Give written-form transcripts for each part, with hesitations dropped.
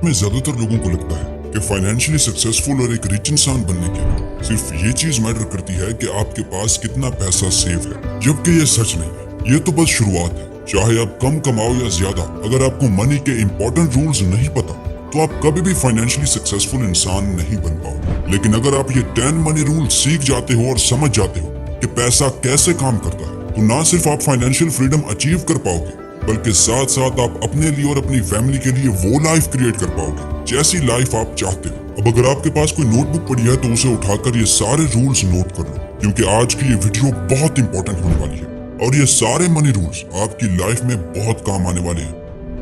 में ज्यादातर लोगों को लगता है कि फाइनेंशियली सक्सेसफुल और एक रिच इंसान बनने के लिए सिर्फ ये चीज मैटर करती है कि आपके पास कितना पैसा सेव है, जबकि ये सच नहीं है। ये तो बस शुरुआत है। चाहे आप कम कमाओ या ज्यादा, अगर आपको मनी के इंपॉर्टेंट रूल्स नहीं पता तो आप कभी भी फाइनेंशियली सक्सेसफुल इंसान नहीं बन पाओगे। लेकिन अगर आप ये 10 मनी रूल सीख जाते हो और समझ जाते हो कि पैसा कैसे काम करता है, तो ना सिर्फ आप फाइनेंशियल फ्रीडम अचीव कर पाओगे, बल्कि साथ साथ आप अपने लिए और अपनी फैमिली के लिए वो लाइफ क्रिएट कर पाओगे जैसी लाइफ आप चाहते हो। अब अगर आपके पास कोई नोटबुक पड़ी है तो उसे उठाकर ये सारे रूल्स नोट कर लो, क्योंकि आज की ये वीडियो बहुत इंपॉर्टेंट होने वाली है और ये सारे मनी रूल्स आपकी लाइफ में बहुत काम आने वाले हैं।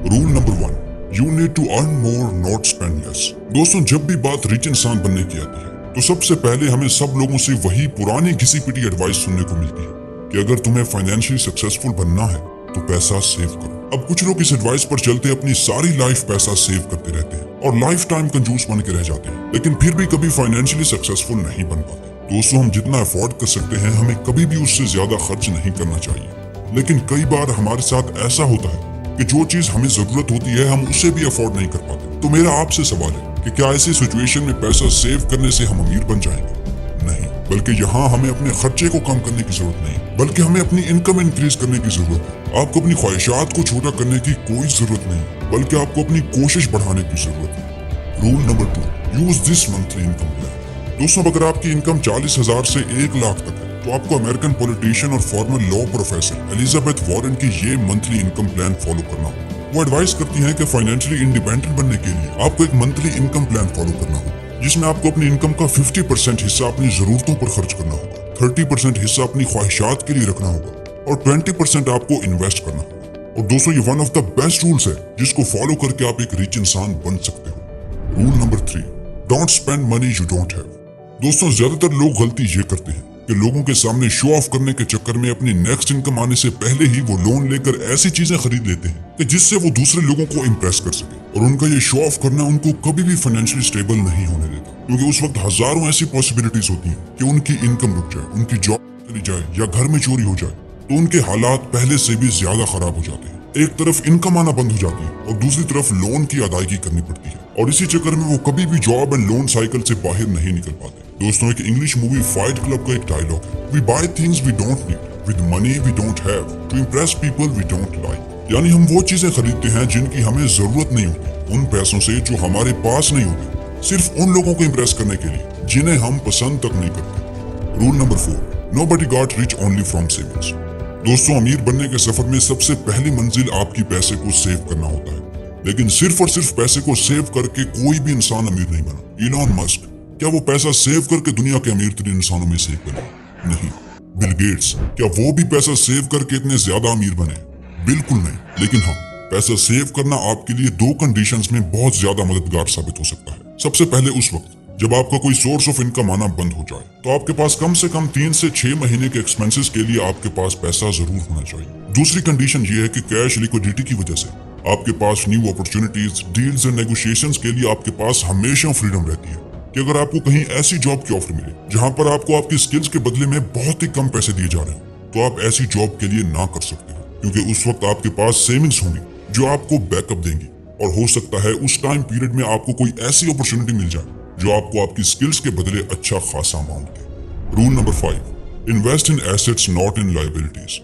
Rule number 1, you need to earn more not spend less. दोस्तों, जब भी बात रिच इंसान बनने की आती है तो सबसे पहले हमें सब लोगों से वही पुरानी घिसी पिटी एडवाइस सुनने को मिलती है कि अगर तुम्हें फाइनेंशियली सक्सेसफुल बनना है तो पैसा सेव करो। अब कुछ लोग इस एडवाइस पर चलते अपनी सारी लाइफ पैसा सेव करते रहते हैं और लाइफ टाइम कंजूस बन के रह जाते हैं, लेकिन फिर भी कभी फाइनेंशियली सक्सेसफुल नहीं बन पाते। दोस्तों, हम जितना अफोर्ड कर सकते हैं हमें कभी भी उससे ज्यादा खर्च नहीं करना चाहिए। लेकिन कई बार हमारे साथ ऐसा होता है कि जो चीज हमें जरूरत होती है हम उसे भी अफोर्ड नहीं कर पाते। तो मेरा आपसे सवाल है कि क्या ऐसी सिचुएशन में पैसा सेव करने से हम अमीर बन जाएंगे? नहीं, बल्कि यहाँ हमें अपने खर्चे को कम करने की जरूरत नहीं, बल्कि हमें अपनी इनकम इंक्रीज करने की जरूरत है। आपको अपनी ख्वाहिशात को छोटा करने की कोई जरूरत नहीं, बल्कि आपको अपनी कोशिश बढ़ाने की जरूरत है। Rule number 2, use this monthly income plan. दोस्तों, अगर आपकी इनकम 40,000 से 1 लाख तक है तो आपको अमेरिकन पॉलिटिशियन और former law professor Elizabeth Warren की ये मंथली इनकम प्लान फॉलो करना होगा। वो एडवाइस करती हैं कि फाइनेंशियली इंडिपेंडेंट बनने के लिए आपको एक मंथली इनकम प्लान फॉलो करना होगा, जिसमें आपको अपनी इनकम का 50% हिस्सा अपनी जरूरतों पर खर्च करना होगा, 30% हिस्सा अपनी ख्वाहिशात के लिए रखना होगा और 20% आपको इन्वेस्ट करना होगा। और दोस्तों, ये one of the best rules है जिसको फॉलो करके आप एक रिच इंसान बन सकते हो। Rule number 3, don't spend money you don't have. दोस्तों, ज्यादातर लोग गलती ये करते हैं कि लोगों के सामने शो ऑफ करने के चक्कर में अपनी नेक्स्ट इनकम आने से पहले ही वो लोन लेकर ऐसी चीजें खरीद लेते हैं कि जिससे वो दूसरे लोगों को इम्प्रेस कर सके, और उनका ये शो ऑफ करना उनको कभी भी फाइनेंशियली स्टेबल नहीं होने देता, क्योंकि उस वक्त हजारों ऐसी पॉसिबिलिटीज होती हैं कि उनकी इनकम रुक जाए, उनकी जॉब चली जाए या घर में चोरी हो जाए, तो उनके हालात पहले से भी ज्यादा खराब हो जाते हैं। एक तरफ इनकम आना बंद हो जाती है और दूसरी तरफ लोन की अदायगी करनी पड़ती है, और इसी चक्कर में वो कभी भी जॉब एंड लोन साइकिल से बाहर नहीं निकल पाते। दोस्तों, एक इंग्लिश मूवी फाइट क्लब का एक डायलॉग है, we buy things we don't need with money we don't have to impress people we don't like. यानी हम वो चीजें खरीदते हैं जिनकी हमें जरूरत नहीं होती, उन पैसों से जो हमारे पास नहीं होते, सिर्फ उन लोगों को इम्प्रेस करने के लिए जिन्हें हम पसंद तक नहीं करते। Rule number 4, nobody got rich only from savings. दोस्तों, अमीर बनने के सफर में सबसे पहली मंजिल आपकी पैसे को सेव करना होता है, लेकिन सिर्फ और सिर्फ पैसे को सेव करके कोई भी इंसान अमीर नहीं बना। इलॉन मस्क, क्या वो पैसा सेव करके दुनिया के अमीर तरीन इंसानों में से एक बने? नहीं। बिल गेट्स, क्या वो भी पैसा सेव करके इतने ज्यादा अमीर बने? बिल्कुल नहीं। लेकिन हाँ, पैसा सेव करना आपके लिए 2 कंडीशंस में बहुत ज्यादा मददगार साबित हो सकता है। सबसे पहले उस वक्त जब आपका कोई सोर्स ऑफ इनकम आना बंद हो जाए, तो आपके पास कम से कम 3 से 6 महीने के एक्सपेंसेस के लिए आपके पास पैसा जरूर होना चाहिए। दूसरी कंडीशन ये है कि कैश लिक्विडिटी की वजह से आपके पास new opportunities, deals and negotiations के लिए आपके पास हमेशा फ्रीडम रहती है कि अगर आपको कहीं ऐसी जॉब की ऑफर मिले जहां पर आपको आपकी स्किल्स के बदले में बहुत ही कम पैसे दिए जा रहे हैं, तो आप ऐसी जॉब के लिए ना कर सकते हो, क्योंकि उस वक्त आपके पास सेविंग्स होंगी जो आपको बैकअप देंगी, और हो सकता है उस टाइम पीरियड में आपको कोई ऐसी अपॉर्चुनिटी मिल जाए जो आपको आपकी स्किल्स के बदले अच्छा खासा amount they. Rule number 5, invest in assets not in liabilities.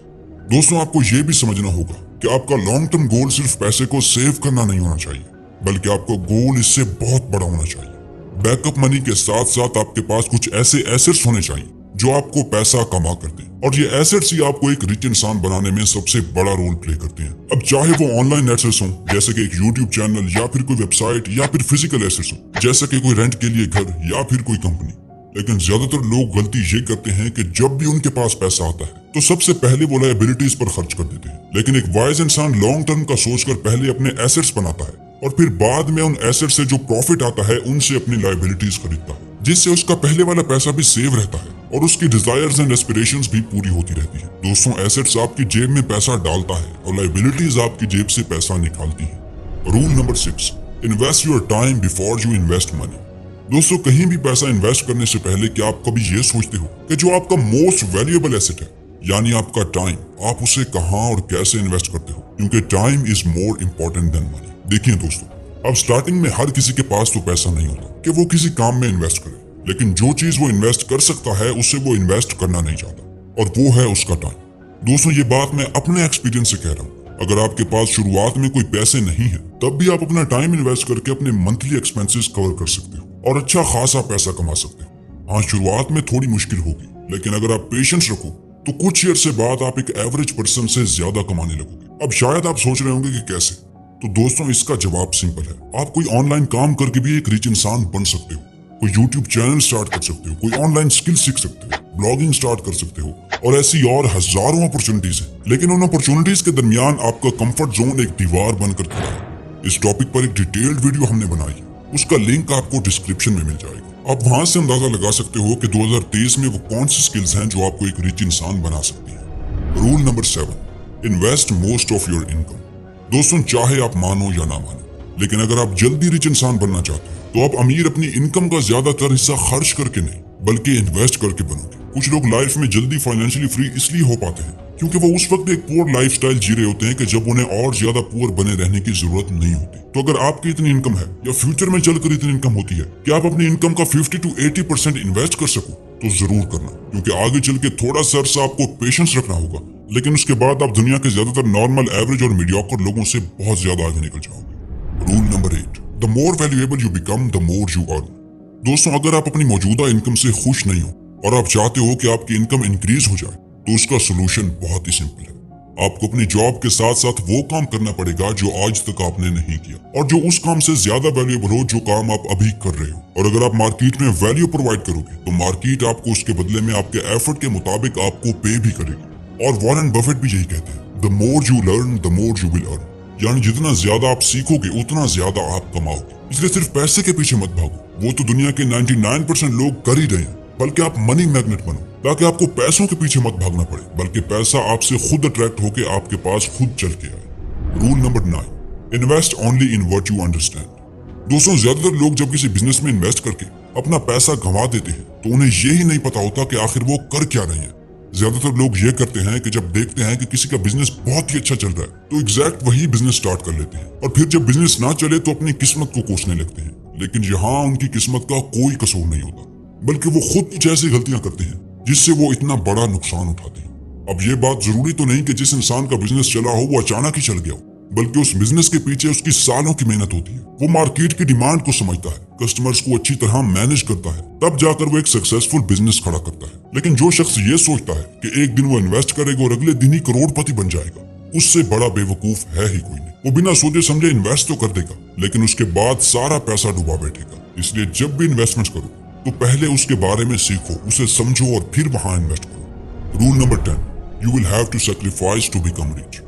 दोस्तों, आपको यह भी समझना होगा कि आपका लॉन्ग टर्म गोल सिर्फ पैसे को सेव करना नहीं होना चाहिए, बल्कि आपका गोल इससे बहुत बड़ा होना चाहिए। बैकअप मनी के साथ साथ आपके पास कुछ ऐसे एसेट्स होने चाहिए जो आपको पैसा कमा कर दें, और ये एसेट्स ही आपको एक रिच इंसान बनाने में सबसे बड़ा रोल प्ले करते हैं। अब चाहे वो ऑनलाइन एसेट्स हों जैसे कि एक यूट्यूब चैनल, या फिर कोई वेबसाइट, या फिर फिजिकल एसेट्स हों जैसे कि कोई रेंट के लिए घर या फिर कोई कंपनी। लेकिन ज्यादातर लोग गलती ये करते हैं कि जब भी उनके पास पैसा आता है तो सबसे पहले वो लायबिलिटीज पर खर्च कर देते हैं। लेकिन एक वाइज इंसान लॉन्ग टर्म का सोचकर पहले अपने एसेट्स बनाता है और फिर बाद में उन एसेट्स से जो प्रॉफिट आता है उनसे अपनी लायबिलिटीज खरीदता है, जिससे उसका पहले वाला पैसा भी सेव रहता है और उसकी डिजायर्स एंड एस्पिरेशंस भी पूरी होती रहती है। दोस्तों, एसेट्स आपकी जेब में पैसा डालता है और लायबिलिटीज आपकी जेब से पैसा निकालती है। Rule number 6, invest your time before you invest money. दोस्तों, कहीं भी पैसा इन्वेस्ट करने से पहले क्या आप कभी ये सोचते हो कि जो आपका मोस्ट वैल्यूएबल एसेट है, यानी आपका टाइम, आप उसे कहां और कैसे इन्वेस्ट करते हो? क्योंकि time is more important then money. देखिए दोस्तों, अब स्टार्टिंग में हर किसी के पास तो पैसा नहीं होता कि वो किसी काम में इन्वेस्ट करे, लेकिन जो चीज वो इन्वेस्ट कर सकता है उससे वो इन्वेस्ट करना नहीं चाहता, और वो है उसका टाइम। दोस्तों ये बात मैं अपने एक्सपीरियंस से कह रहा हूँ। अगर आपके पास शुरुआत में कोई पैसे नहीं है, तब भी आप अपना टाइम इन्वेस्ट करके अपने मंथली एक्सपेंसेस कवर कर सकते हो और अच्छा खासा पैसा कमा सकते हो। हाँ, शुरुआत में थोड़ी मुश्किल होगी, लेकिन अगर आप पेशेंस रखो तो कुछ ईयर से बाद आप एक एवरेज पर्सन से ज्यादा कमाने लगोगे। अब शायद आप सोच रहे होंगे कि कैसे, तो दोस्तों इसका जवाब सिंपल है। आप कोई ऑनलाइन काम करके भी एक रिच इंसान बन सकते हो, कोई यूट्यूब चैनल स्टार्ट कर सकते हो, कोई ऑनलाइन स्किल सीख सकते हो, ब्लॉगिंग स्टार्ट कर सकते हो, और ऐसी और हजारों अपॉर्चुनिटीज हैं। लेकिन उन अपॉर्चुनिटीज के दरमियान आपका कंफर्ट जोन एक दीवार बनकर खड़ा है। इस टॉपिक पर एक डिटेल्ड वीडियो हमने बनाई, उसका लिंक आपको डिस्क्रिप्शन में मिल जाएगा। आप वहां से अंदाजा लगा सकते हो कि 2023 में वो कौन सी स्किल्स हैं जो आपको एक रिच इंसान बना सकती है। Rule number 7, invest most of your income. दोस्तों चाहे आप मानो या ना मानो, लेकिन अगर आप जल्दी रिच इंसान बनना चाहते हो तो आप अमीर अपनी इनकम का ज्यादातर हिस्सा खर्च करके नहीं बल्कि इन्वेस्ट करके बनोगे। कुछ लोग लाइफ में जल्दी फाइनेंशियली फ्री इसलिए हो पाते हैं क्योंकि वो उस वक्त एक पुअर लाइफस्टाइल जी रहे होते हैं कि जब उन्हें और ज्यादा पुअर बने रहने की जरूरत नहीं होती। तो अगर आपकी इतनी इनकम है या फ्यूचर में चलकर इतनी इनकम होती है कि आप अपनी इनकम का 50 to 80% इन्वेस्ट कर सको, तो जरूर करना, क्योंकि आगे चल के थोड़ा सा अरसा आपको पेशेंस रखना होगा, लेकिन उसके बाद आप दुनिया के ज्यादातर नॉर्मल, एवरेज और मीडियोकर लोगों से बहुत ज्यादा आगे निकल जाओगे। Rule number 8, the more valuable you become the more you earn. दोस्तों अगर आप अपनी मौजूदा इनकम से खुश नहीं हो और आप चाहते हो कि आपकी इनकम इंक्रीज हो जाए, तो उसका सोल्यूशन बहुत ही सिंपल है। आपको अपनी जॉब के साथ साथ वो काम करना पड़ेगा जो आज तक आपने नहीं किया, और जो उस काम से ज्यादा वैल्यूएबल हो जो काम आप अभी कर रहे हो। और अगर आप मार्केट में वैल्यू प्रोवाइड करोगे तो मार्केट आपको उसके बदले में आपके एफर्ट के मुताबिक आपको पे भी करेगी। और वॉरेन बफेट भी यही कहते हैं, the more you learn the more you will earn. यानी जितना ज्यादा आप सीखोगे उतना ज्यादा आप कमाओगे। इसलिए सिर्फ पैसे के पीछे मत भागो, वो तो दुनिया के 99% लोग कर ही रहे हैं, बल्कि आप मनी मैग्नेट बनो, ताकि आपको पैसों के पीछे मत भागना पड़े, बल्कि पैसा आपसे खुद अट्रैक्ट होकर आपके पास खुद चल के आए। Rule number 9, invest only in what you understand. दोस्तों ज्यादातर लोग जब किसी बिजनेस में इन्वेस्ट करके अपना पैसा गंवा देते हैं तो उन्हें यही नहीं पता होता कि आखिर वो कर क्या रहे हैं। ज्यादातर लोग ये करते हैं कि जब देखते हैं कि किसी का बिजनेस बहुत ही अच्छा चल रहा है तो एग्जैक्ट वही बिजनेस स्टार्ट कर लेते हैं, और फिर जब बिजनेस ना चले तो अपनी किस्मत को कोसने लगते हैं। लेकिन यहाँ उनकी किस्मत का कोई कसूर नहीं होता, बल्कि वो खुद कुछ ऐसी गलतियां करते हैं जिससे वो इतना बड़ा नुकसान उठाते हैं। अब ये बात जरूरी तो नहीं कि जिस इंसान का बिजनेस चला हो वो अचानक ही चल गया हो, बल्कि उस बिजनेस के पीछे उसकी सालों की मेहनत होती है। वो मार्केट की डिमांड को समझता है, कस्टमर्स को अच्छी तरह मैनेज करता है, तब जाकर वो एक सक्सेसफुल बिजनेस खड़ा करता है। लेकिन जो शख्स ये सोचता है कि एक दिन वो इन्वेस्ट करेगा और अगले दिन ही करोड़पति बन जाएगा, उससे बड़ा बेवकूफ है ही कोई नहीं। वो बिना सोचे समझे इन्वेस्ट तो कर देगा, लेकिन उसके बाद सारा पैसा डुबा बैठेगा। इसलिए जब भी इन्वेस्टमेंट करो तो पहले उसके बारे में सीखो, उसे समझो और फिर वहां इन्वेस्ट करो। Rule number 10, you will have to sacrifice to become rich.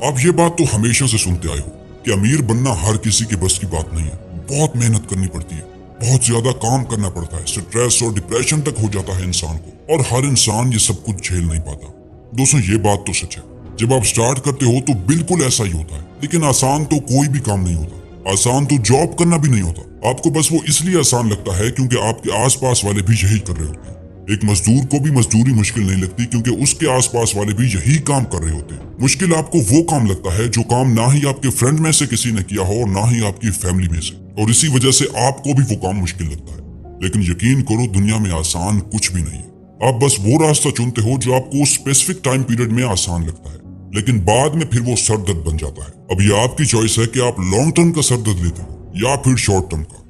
आप ये बात तो हमेशा से सुनते आए हो कि अमीर बनना हर किसी के बस की बात नहीं है, बहुत मेहनत करनी पड़ती है, बहुत ज्यादा काम करना पड़ता है, स्ट्रेस और डिप्रेशन तक हो जाता है इंसान को, और हर इंसान ये सब कुछ झेल नहीं पाता। दोस्तों ये बात तो सच है, जब आप स्टार्ट करते हो तो बिल्कुल ऐसा ही होता है, लेकिन आसान तो कोई भी काम नहीं होता। आसान तो जॉब करना भी नहीं होता, आपको बस वो इसलिए आसान लगता है क्योंकि आपके आसपास वाले भी यही कर रहे होते हैं। एक मजदूर को भी मजदूरी मुश्किल नहीं लगती क्योंकि उसके आसपास वाले भी यही काम कर रहे होते हैं। मुश्किल आपको वो काम लगता है जो काम ना ही आपके फ्रेंड में से किसी ने किया हो और ना ही आपकी फैमिली में से, और इसी वजह से आपको भी वो काम मुश्किल लगता है। लेकिन यकीन करो दुनिया में आसान कुछ भी नहीं है। आप बस वो रास्ता चुनते हो जो आपको उस स्पेसिफिक टाइम पीरियड में आसान लगता है, लेकिन बाद में फिर वो सरदर्द बन जाता है। अब ये आपकी चॉइस है कि आप लॉन्ग टर्म का सरदर्द लेते हो या फिर शॉर्ट टर्म का।